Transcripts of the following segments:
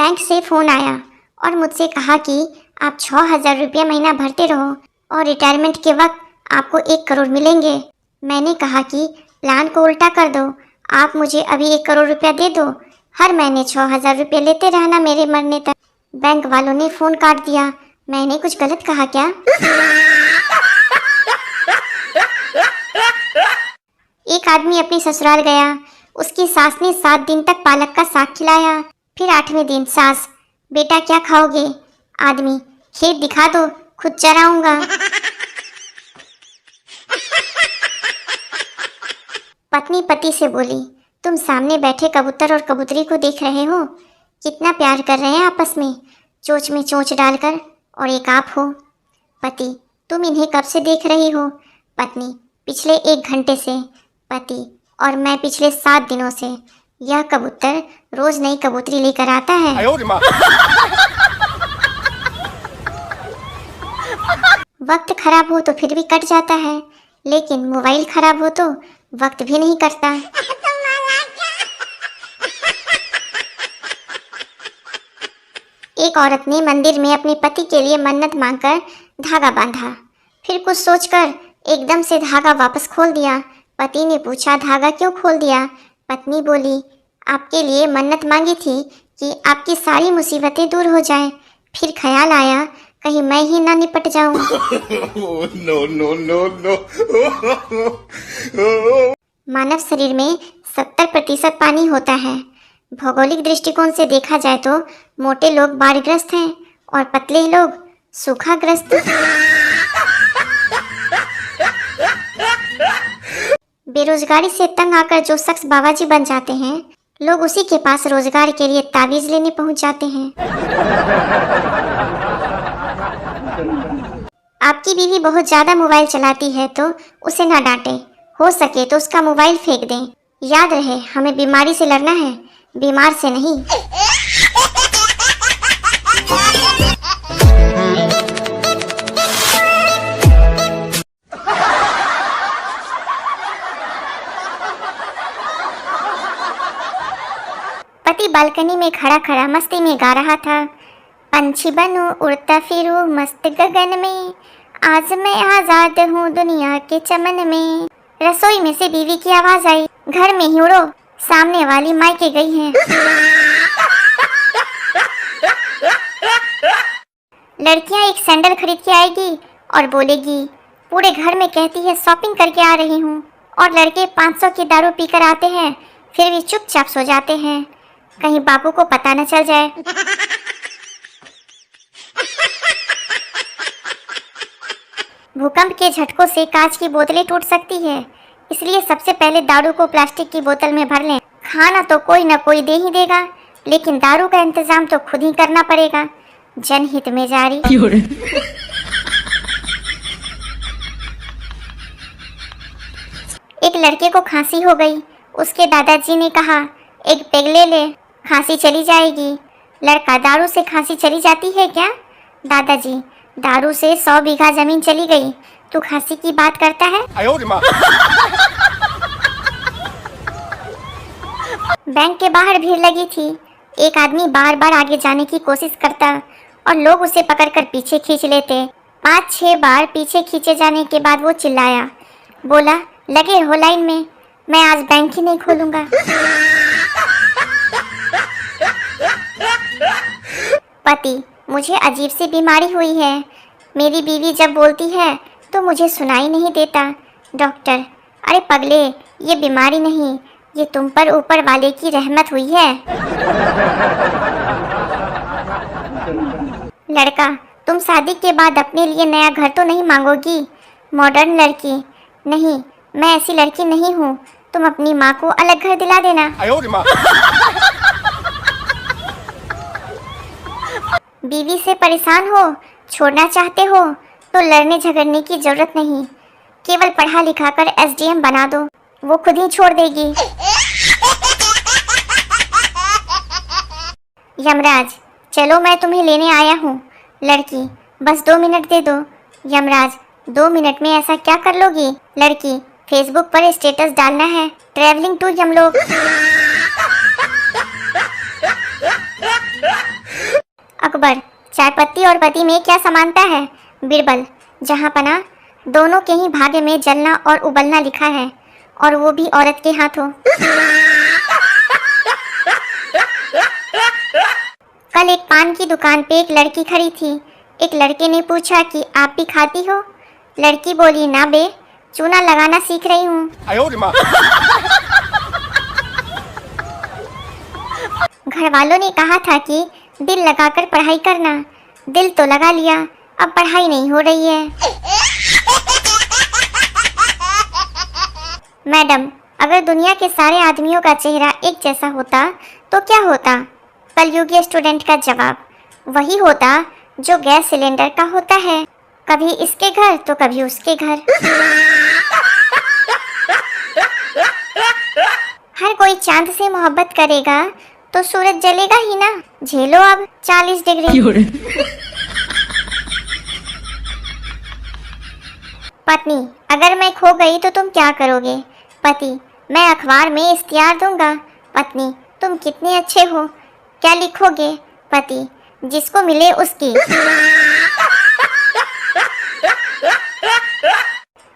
Bank से phone आया और मुझसे कहा कि आप 6,000 रुपया महीना भरते रहो और रिटायरमेंट के वक्त आपको 1 करोड़ मिलेंगे। मैंने कहा कि प्लान को उल्टा कर दो, आप मुझे अभी 1 करोड़ रुपया दे दो, हर महीने 6,000 रुपये लेते रहना मेरे मरने तक। बैंक वालों ने फ़ोन काट दिया। मैंने कुछ गलत कहा क्या? एक आदमी अपने ससुराल गया। उसकी सास ने 7 दिन तक पालक का साग खिलाया। फिर 8वें दिन सास, बेटा क्या खाओगे? आदमी, खेत दिखा दो, खुद चराऊंगा। पत्नी पति से बोली, तुम सामने बैठे कबूतर और कबूतरी को देख रहे हो, कितना प्यार कर रहे हैं आपस में चोंच डालकर, और एक आप हो। पति, तुम इन्हें कब से देख रही हो? पत्नी, पिछले 1 घंटे से। पति, और मैं पिछले 7 दिनों से। यह कबूतर रोज नई कबूतरी लेकर आता है। वक्त खराब हो तो फिर भी कट जाता है, लेकिन मोबाइल खराब हो तो वक्त भी नहीं कटता। एक औरत ने मंदिर में अपने पति के लिए मन्नत मांगकर धागा बांधा। फिर कुछ सोचकर एकदम से धागा वापस खोल दिया। पति ने पूछा, धागा क्यों खोल दिया? पत्नी बोली, आपके लिए मन्नत मांगी थी कि आपकी सारी मुसीबतें दूर हो जाएं। फिर ख्याल आया कहीं मैं ही ना निपट जाऊं। मानव शरीर में 70% पानी होता है। भौगोलिक दृष्टिकोण से देखा जाए तो मोटे लोग बाढ़ग्रस्त हैं और पतले लोग सूखाग्रस्त। बेरोजगारी से तंग आकर जो शख्स बाबाजी बन जाते हैं, लोग उसी के पास रोजगार के लिए ताबीज लेने पहुंच जाते हैं। आपकी बीवी बहुत ज्यादा मोबाइल चलाती है तो उसे ना डांटे, हो सके तो उसका मोबाइल फेंक दें। याद रहे, हमें बीमारी से लड़ना है, बीमार से नहीं। पति बालकनी में खड़ा खड़ा मस्ती में गा रहा था, पंछी बनूं उड़ता फिरूं मस्त गगन में, आज मैं आजाद हूँ दुनिया के चमन में। रसोई में से बीवी की आवाज आई, घर में ही उड़ो, सामने वाली मायके गई है। लड़कियां एक सैंडल खरीद के आएगी और बोलेगी, पूरे घर में कहती है शॉपिंग करके आ रही हूँ, और लड़के 500 की दारू पीकर आते हैं, फिर भी चुपचाप सो जाते हैं, कहीं बापू को पता न चल जाए। भूकंप के झटकों से कांच की बोतलें टूट सकती है, इसलिए सबसे पहले दारू को प्लास्टिक की बोतल में भर लें। खाना तो कोई न कोई दे ही देगा, लेकिन दारू का इंतजाम तो खुद ही करना पड़ेगा। जनहित में जारी। एक लड़के को खांसी हो गई। उसके दादाजी ने कहा, एक पेग ले ले, खांसी चली जाएगी। लड़का, दारू से खांसी चली जाती है क्या? दादाजी, दारू से 100 बीघा जमीन चली गई, तू खांसी की बात करता है? बैंक के बाहर भीड़ लगी थी। एक आदमी बार बार आगे जाने की कोशिश करता और लोग उसे पकड़कर पीछे खींच लेते। 5-6 बार पीछे खींचे जाने के बाद वो चिल्लाया, बोला, लगे हो लाइन में, मैं आज बैंक ही नहीं खोलूंगा। पति, मुझे अजीब सी बीमारी हुई है, मेरी बीवी जब बोलती है तो मुझे सुनाई नहीं देता। डॉक्टर, अरे पगले, ये बीमारी नहीं, ये तुम पर ऊपर वाले की रहमत हुई है। लड़का, तुम शादी के बाद अपने लिए नया घर तो नहीं मांगोगी? मॉडर्न लड़की, नहीं, मैं ऐसी लड़की नहीं हूँ, तुम अपनी माँ को अलग घर दिला देना। बीवी से परेशान हो, छोड़ना चाहते हो तो लड़ने झगड़ने की जरूरत नहीं, केवल पढ़ा लिखा कर SDM बना दो, वो खुद ही छोड़ देगी। यमराज, चलो मैं तुम्हें लेने आया हूँ। लड़की, बस 2 मिनट दे दो। यमराज, 2 मिनट में ऐसा क्या कर लोगी? लड़की, फेसबुक पर स्टेटस डालना है, ट्रैवलिंग टू यमलोक। अकबर, चाय पत्ती और पति में क्या समानता है? बीरबल, जहाँ पना दोनों के ही भाग्य में जलना और उबलना लिखा है, और वो भी औरत के हाथों। कल एक पान की दुकान पे एक लड़की खड़ी थी। एक लड़के ने पूछा कि आप भी खाती हो? लड़की बोली, ना बे, चूना लगाना सीख रही हूँ। घर वालों ने कहा था कि दिल लगाकर पढ़ाई करना। दिल तो लगा लिया, अब पढ़ाई नहीं हो रही है। मैडम, अगर दुनिया के सारे आदमियों का चेहरा एक जैसा होता तो क्या होता? कलयुगी स्टूडेंट का जवाब, वही होता जो गैस सिलेंडर का होता है, कभी इसके घर तो कभी उसके घर। हर कोई चांद से मोहब्बत करेगा तो सूरज जलेगा ही ना। झेलो अब 40 डिग्री। पत्नी, अगर मैं खो गई तो तुम क्या करोगे? पति, मैं अखबार में इश्तिहार दूंगा। पत्नी, तुम कितने अच्छे हो, क्या लिखोगे? पति, जिसको मिले उसकी।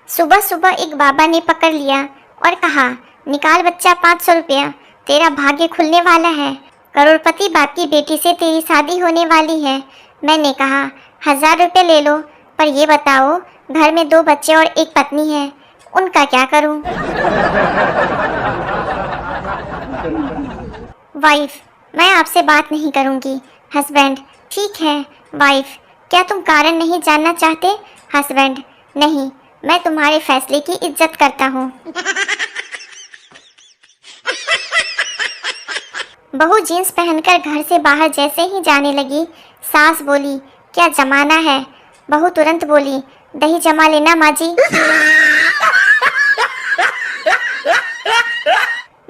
सुबह सुबह एक बाबा ने पकड़ लिया और कहा, निकाल बच्चा 500 रुपया, तेरा भाग्य खुलने वाला है। करोड़पति बाप की बेटी से तेरी शादी होने वाली है। मैंने कहा, 1000 रुपये ले लो, पर ये बताओ घर में 2 बच्चे और एक पत्नी है, उनका क्या करूं? वाइफ, मैं आपसे बात नहीं करूंगी। हस्बैंड, ठीक है। वाइफ, क्या तुम कारण नहीं जानना चाहते? हस्बैंड, नहीं, मैं तुम्हारे फैसले की इज्जत करता हूँ। बहू जीन्स पहनकर घर से बाहर जैसे ही जाने लगी, सास बोली, क्या जमाना है? बहू तुरंत बोली, दही जमा लेना माँ जी।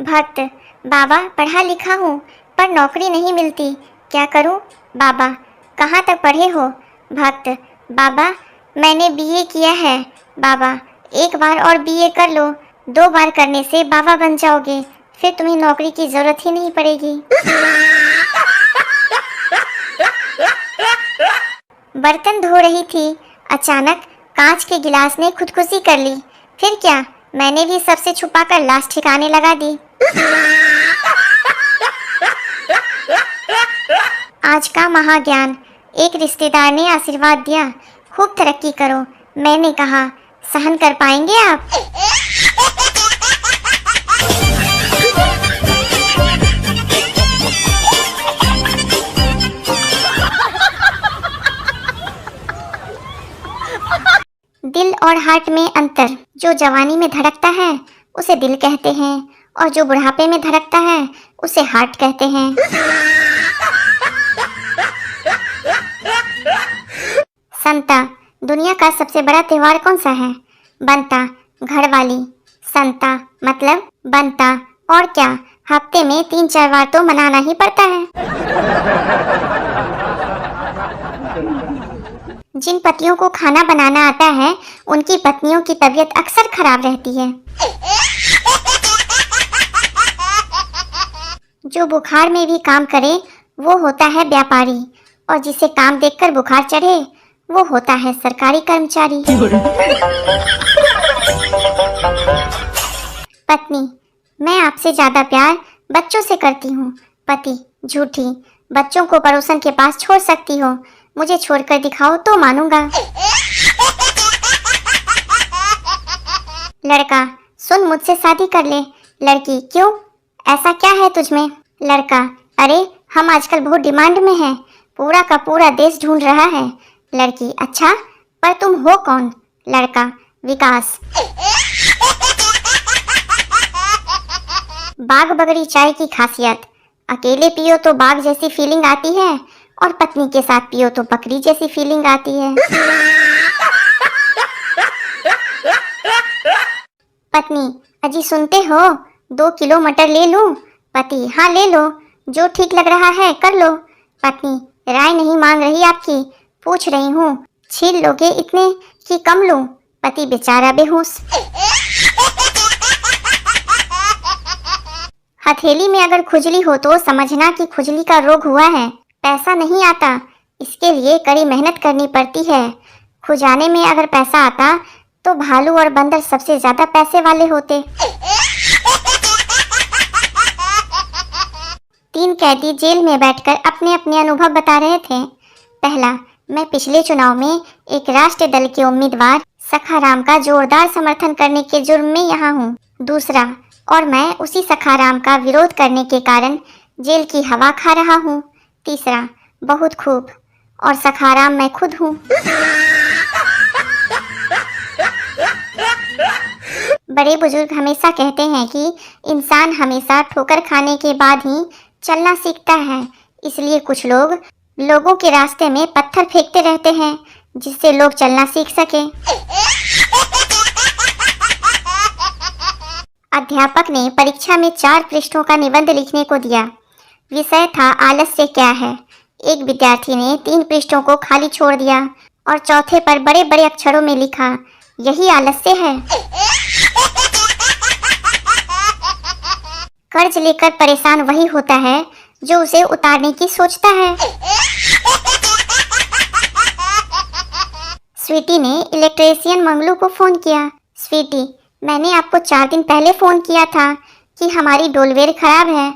भक्त, बाबा पढ़ा लिखा हूँ पर नौकरी नहीं मिलती, क्या करूँ? बाबा, कहाँ तक पढ़े हो? भक्त, बाबा मैंने बीए किया है। बाबा, एक बार और बीए कर लो, 2 बार करने से बाबा बन जाओगे, फिर तुम्हें नौकरी की जरूरत ही नहीं पड़ेगी। बर्तन धो रही थी, अचानक कांच के गिलास ने खुदकुशी कर ली। फिर क्या, मैंने भी सबसे छुपाकर लाश ठिकाने लगा दी। आज का महाज्ञान, एक रिश्तेदार ने आशीर्वाद दिया, खूब तरक्की करो। मैंने कहा, सहन कर पाएंगे आप? दिल और हार्ट में अंतर, जो जवानी में धड़कता है उसे दिल कहते हैं, और जो बुढ़ापे में धड़कता है उसे हार्ट कहते हैं। संता, दुनिया का सबसे बड़ा त्योहार कौन सा है? बनता, घरवाली। संता मतलब बनता, और क्या, हफ्ते में 3-4 बार तो मनाना ही पड़ता है। जिन पतियों को खाना बनाना आता है उनकी पत्नियों की तबीयत अक्सर खराब रहती है। जो बुखार में भी काम करे वो होता है व्यापारी, और जिसे काम देखकर बुखार चढ़े वो होता है सरकारी कर्मचारी। पत्नी, मैं आपसे ज्यादा प्यार बच्चों से करती हूँ। पति, झूठी, बच्चों को पड़ोसन के पास छोड़ सकती हो, मुझे छोड़कर दिखाओ तो मानूंगा। लड़का, सुन, मुझसे शादी कर ले। लड़की, क्यों, ऐसा क्या है तुझमें? लड़का, अरे हम आजकल बहुत डिमांड में हैं, पूरा का पूरा देश ढूंढ रहा है। लड़की, अच्छा, पर तुम हो कौन? लड़का, विकास। बाग बगड़ी चाय की खासियत, अकेले पियो तो बाग जैसी फीलिंग आती है, और पत्नी के साथ पियो तो बकरी जैसी फीलिंग आती है। पत्नी, अजी सुनते हो, 2 किलो मटर ले लूं? पति, हाँ ले लो, जो ठीक लग रहा है कर लो। पत्नी, राय नहीं मांग रही आपकी, पूछ रही हूँ, छील लोगे इतने कि कम लूं? पति बेचारा बेहोश। हथेली में अगर खुजली हो तो समझना कि खुजली का रोग हुआ है। पैसा नहीं आता, इसके लिए कड़ी मेहनत करनी पड़ती है। खुजाने में अगर पैसा आता तो भालू और बंदर सबसे ज्यादा पैसे वाले होते। 3 कैदी जेल में बैठकर अपने अपने अनुभव बता रहे थे। पहला, मैं पिछले चुनाव में एक राष्ट्रीय दल के उम्मीदवार सखाराम का जोरदार समर्थन करने के जुर्म में यहाँ हूँ। दूसरा, और मैं उसी सखाराम का विरोध करने के कारण जेल की हवा खा रहा हूँ। तीसरा, बहुत खूब, और सखाराम मैं खुद हूँ। बड़े बुजुर्ग हमेशा कहते हैं कि इंसान हमेशा ठोकर खाने के बाद ही चलना सीखता है, इसलिए कुछ लोग लोगों के रास्ते में पत्थर फेंकते रहते हैं जिससे लोग चलना सीख सके। अध्यापक ने परीक्षा में 4 पृष्ठों का निबंध लिखने को दिया। विषय था आलस्य क्या है। एक विद्यार्थी ने 3 पृष्ठों को खाली छोड़ दिया और चौथे पर बड़े बड़े अक्षरों में लिखा, यही आलस्य है। कर्ज लेकर परेशान वही होता है जो उसे उतारने की सोचता है। स्वीटी ने इलेक्ट्रीशियन मंगलू को फोन किया। स्वीटी, मैंने आपको 4 दिन पहले फोन किया था कि हमारी डोरबेल खराब है,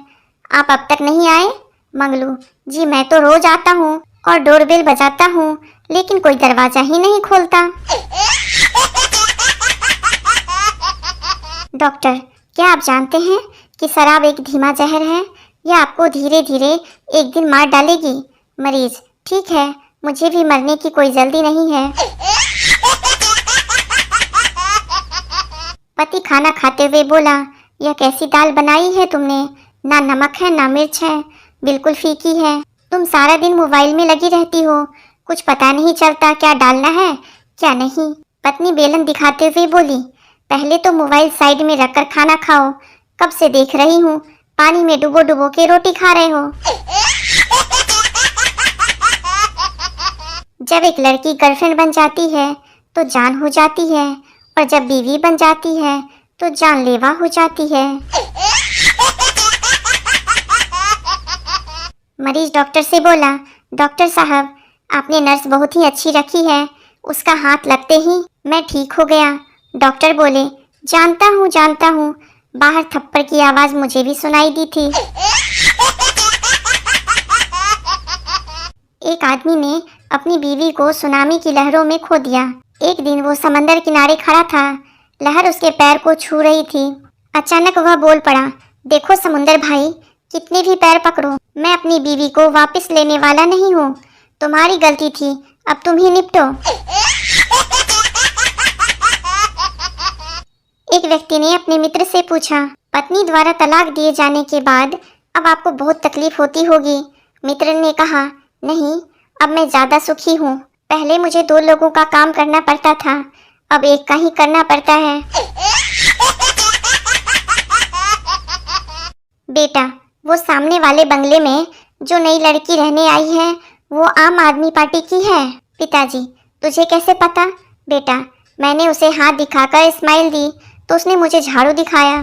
आप अब तक नहीं आए। मंगलू, जी मैं तो रोज आता हूँ और डोरबेल बजाता हूँ लेकिन कोई दरवाजा ही नहीं खोलता। डॉक्टर, क्या आप जानते हैं कि शराब एक धीमा जहर है, यह आपको धीरे धीरे एक दिन मार डालेगी। मरीज, ठीक है, मुझे भी मरने की कोई जल्दी नहीं है। पति खाना खाते हुए बोला, यह कैसी दाल बनाई है तुमने, ना नमक है ना मिर्च है, बिल्कुल फीकी है। तुम सारा दिन मोबाइल में लगी रहती हो, कुछ पता नहीं चलता क्या डालना है क्या नहीं। पत्नी बेलन दिखाते हुए बोली, पहले तो मोबाइल साइड में रखकर खाना खाओ, कब से देख रही हूँ पानी में डुबो डुबो के रोटी खा रहे हो। जब एक लड़की गर्लफ्रेंड बन जाती है तो जान हो जाती है, और जब बीवी बन जाती है तो जानलेवा हो जाती है। मरीज डॉक्टर से बोला, डॉक्टर साहब, आपने नर्स बहुत ही अच्छी रखी है, उसका हाथ लगते ही मैं ठीक हो गया। डॉक्टर बोले, जानता हूँ, बाहर थप्पड़ की आवाज मुझे भी सुनाई दी थी। एक आदमी ने अपनी बीवी को सुनामी की लहरों में खो दिया। एक दिन वो समंदर किनारे खड़ा था, लहर उसके पैर को छू रही थी। अचानक वह बोल पड़ा, देखो समुंदर भाई, कितने भी पैर पकड़ो, मैं अपनी बीवी को वापस लेने वाला नहीं हूँ, तुम्हारी गलती थी, अब तुम ही निपटो। एक व्यक्ति ने अपने मित्र से पूछा, पत्नी द्वारा तलाक दिए जाने के बाद अब आपको बहुत तकलीफ होती होगी। मित्र ने कहा, नहीं, अब मैं ज्यादा सुखी हूँ, पहले मुझे 2 लोगों का काम करना पड़ता था, अब एक का ही करना पड़ता है। बेटा, वो सामने वाले बंगले में जो नई लड़की रहने आई है वो आम आदमी पार्टी की है। पिताजी, तुझे कैसे पता? बेटा, मैंने उसे हाथ दिखाकर स्माइल दी तो उसने मुझे झाड़ू दिखाया।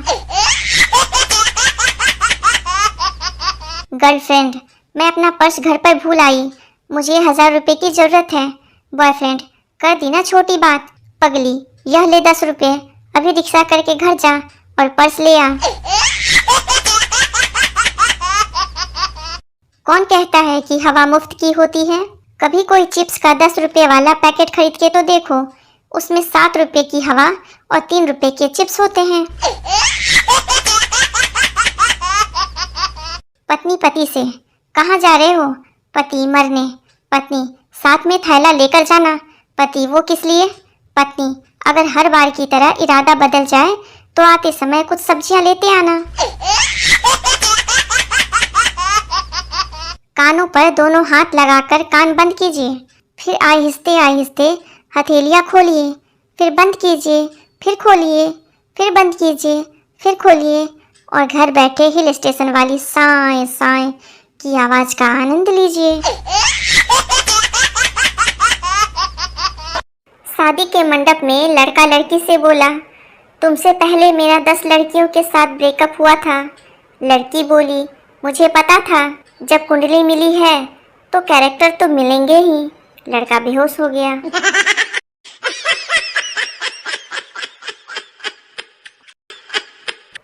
गर्लफ्रेंड, मैं अपना पर्स घर पर भूल आई, मुझे 1000 रुपए की जरूरत है। बॉयफ्रेंड, कर दी ना छोटी बात। पगली, यह ले 10 रुपए, अभी रिक्शा करके घर जा और पर्स ले आ। कौन कहता है कि हवा मुफ्त की होती है? कभी कोई चिप्स का 10 रुपए वाला पैकेट खरीद के तो देखो, उसमें 7 रुपए की हवा और 3 रुपए के चिप्स होते हैं। पत्नी पति से, कहाँ जा रहे हो? पति, मरने। पत्नी, साथ में थैला लेकर जाना। पति, वो किस लिए? पत्नी, अगर हर बार की तरह इरादा बदल जाए तो आते समय कुछ सब्जियां लेते आना। कानों पर दोनों हाथ लगाकर कान बंद कीजिए, फिर आहिस्ते आहिस्ते हथेलियां खोलिए, फिर बंद कीजिए, फिर खोलिए, फिर बंद कीजिए, फिर खोलिए, और घर बैठे हिल स्टेशन वाली साएं साएं की आवाज का आनंद लीजिए। शादी के मंडप में लड़का लड़की से बोला, तुमसे पहले मेरा 10 लड़कियों के साथ ब्रेकअप हुआ था। लड़की बोली, मुझे पता था, जब कुंडली मिली है तो कैरेक्टर तो मिलेंगे ही। लड़का बेहोश हो गया।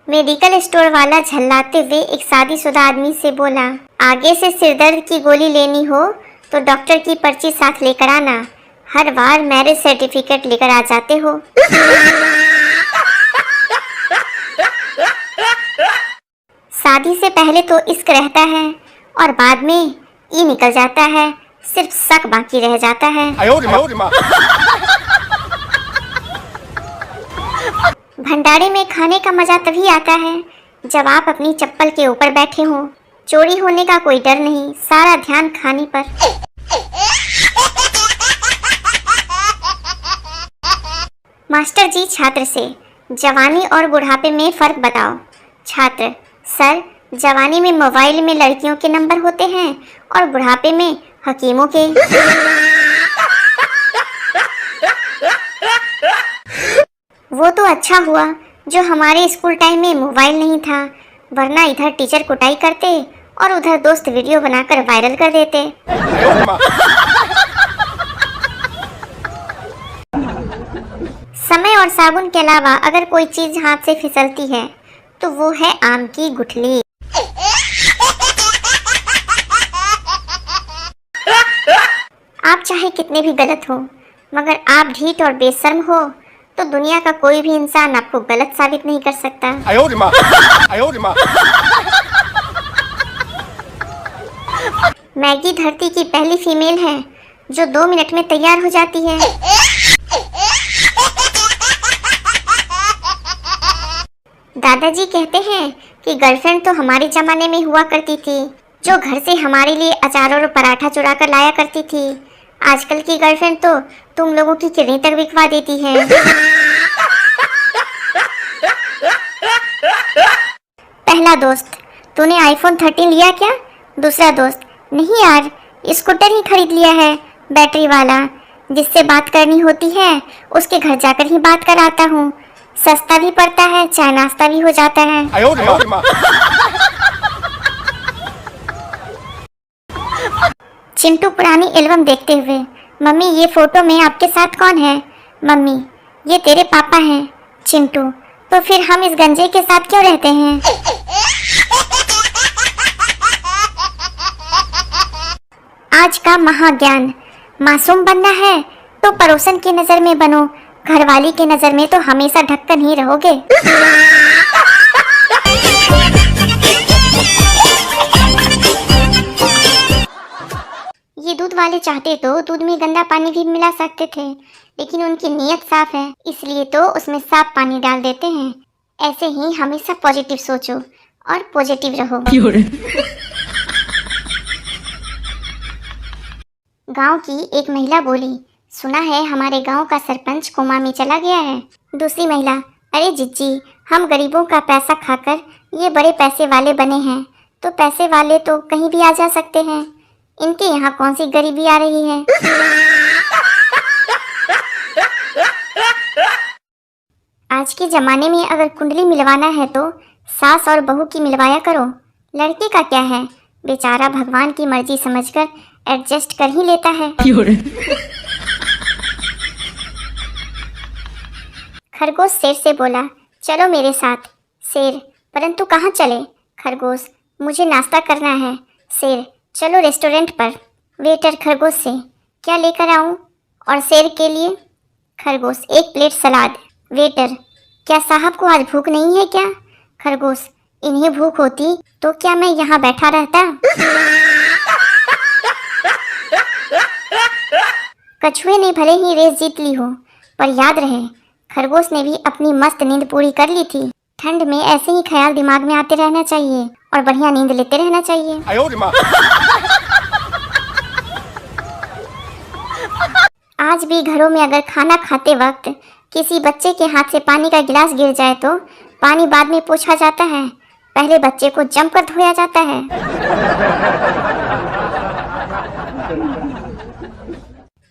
मेडिकल स्टोर वाला झल्लाते हुए एक शादीशुदा आदमी से बोला, आगे से सिरदर्द की गोली लेनी हो तो डॉक्टर की पर्ची साथ लेकर आना, हर बार मैरिज सर्टिफिकेट लेकर आ जाते हो। शादी से पहले तो इश्क रहता है और बाद में ई निकल जाता है, सिर्फ शक बाकी रह जाता है। भंडारे में खाने का मजा तभी आता है जब आप अपनी चप्पल के ऊपर बैठे हो। चोरी होने का कोई डर नहीं, सारा ध्यान खाने पर। मास्टर जी छात्र से, जवानी और बुढ़ापे में फर्क बताओ। छात्र, सर जवानी में मोबाइल में लड़कियों के नंबर होते हैं और बुढ़ापे में हकीमों के। वो तो अच्छा हुआ जो हमारे स्कूल टाइम में मोबाइल नहीं था, वरना इधर टीचर कुटाई करते और उधर दोस्त वीडियो बनाकर वायरल कर देते। समय और साबुन के अलावा अगर कोई चीज हाथ से फिसलती है तो वो है आम की गुठली। आप चाहे कितने भी गलत हो, मगर आप ढीठ और बेशर्म हो तो दुनिया का कोई भी इंसान आपको गलत साबित नहीं कर सकता। मैगी धरती की पहली फीमेल है जो 2 मिनट में तैयार हो जाती है। दादाजी कहते हैं कि गर्लफ्रेंड तो हमारे जमाने में हुआ करती थी, जो घर से हमारे लिए अचार और पराठा चुरा कर लाया करती थी। आजकल की गर्लफ्रेंड तो तुम लोगों की किडनी तक बिकवा देती है। पहला दोस्त, तूने आईफोन 13 लिया क्या? दूसरा दोस्त, नहीं यार, स्कूटर ही खरीद लिया है बैटरी वाला, जिससे बात करनी होती है उसके घर जाकर ही बात कराता हूँ। सस्ता भी पड़ता है, चाय नाश्ता भी हो जाता है। चिंटू पुरानी एल्बम देखते हुए, मम्मी ये फोटो में आपके साथ कौन है? मम्मी, ये तेरे पापा हैं। चिंटू, तो फिर हम इस गंजे के साथ क्यों रहते हैं? आज का महाज्ञान, मासूम बनना है तो पड़ोसन की नजर में बनो, घरवाली की नजर में तो हमेशा ढक्कन ही रहोगे। ये दूध वाले चाहते तो दूध में गंदा पानी भी मिला सकते थे, लेकिन उनकी नीयत साफ है, इसलिए तो उसमें साफ पानी डाल देते हैं। ऐसे ही हमेशा पॉजिटिव सोचो और पॉजिटिव रहो। गांव की एक महिला बोली, सुना है हमारे गांव का सरपंच कोमा में चला गया है। दूसरी महिला, अरे जिज्जी, हम गरीबों का पैसा खाकर ये बड़े पैसे वाले बने हैं, तो पैसे वाले तो कहीं भी आ जा सकते हैं, इनके यहाँ कौन सी गरीबी आ रही है? आज के जमाने में अगर कुंडली मिलवाना है तो सास और बहू की मिलवाया करो, लड़के का क्या है, बेचारा भगवान की मर्जी समझकर एडजस्ट कर ही लेता है। खरगोश शेर से बोला, चलो मेरे साथ। शेर, परंतु कहाँ चले? खरगोश, मुझे नाश्ता करना है। शेर, चलो रेस्टोरेंट पर। वेटर खरगोश से, क्या लेकर आऊं? और शेर के लिए? खरगोश, 1 प्लेट सलाद। वेटर, क्या साहब को आज भूख नहीं है क्या? खरगोश, इन्हें भूख होती तो क्या मैं यहाँ बैठा रहता? कछुए ने भले ही रेस जीत ली हो, पर याद रहे खरगोश ने भी अपनी मस्त नींद पूरी कर ली थी। ठंड में ऐसे ही ख्याल दिमाग में आते रहना चाहिए और बढ़िया नींद लेते रहना चाहिए। आज भी घरों में अगर खाना खाते वक्त किसी बच्चे के हाथ से पानी का गिलास गिर जाए तो पानी बाद में पोंछा जाता है, पहले बच्चे को जमकर धोया जाता है।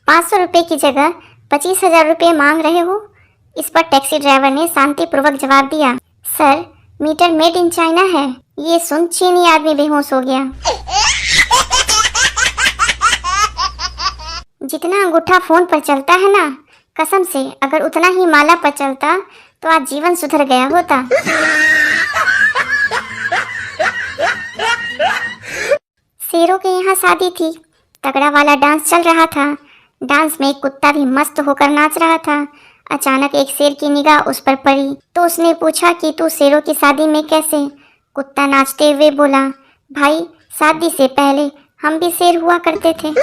500 रुपये की जगह 25,000 रुपये मांग रहे हो? इस पर टैक्सी ड्राइवर ने शांतिपूर्वक जवाब दिया, sir meter made in China है। ये सुन चीनी आदमी बेहोश हो गया। जितना अंगूठा फोन पर चलता है ना, कसम से अगर उतना ही माला पर चलता तो आज जीवन सुधर गया होता। शेरों के यहाँ शादी थी, तगड़ा वाला डांस चल रहा था। डांस में एक कुत्ता भी मस्त होकर नाच रहा था। अचानक एक शेर की निगाह उस पर पड़ी तो उसने पूछा कि तू शेरों की शादी में कैसे? कुत्ता नाचते हुए बोला, भाई शादी से पहले हम भी शेर हुआ करते थे।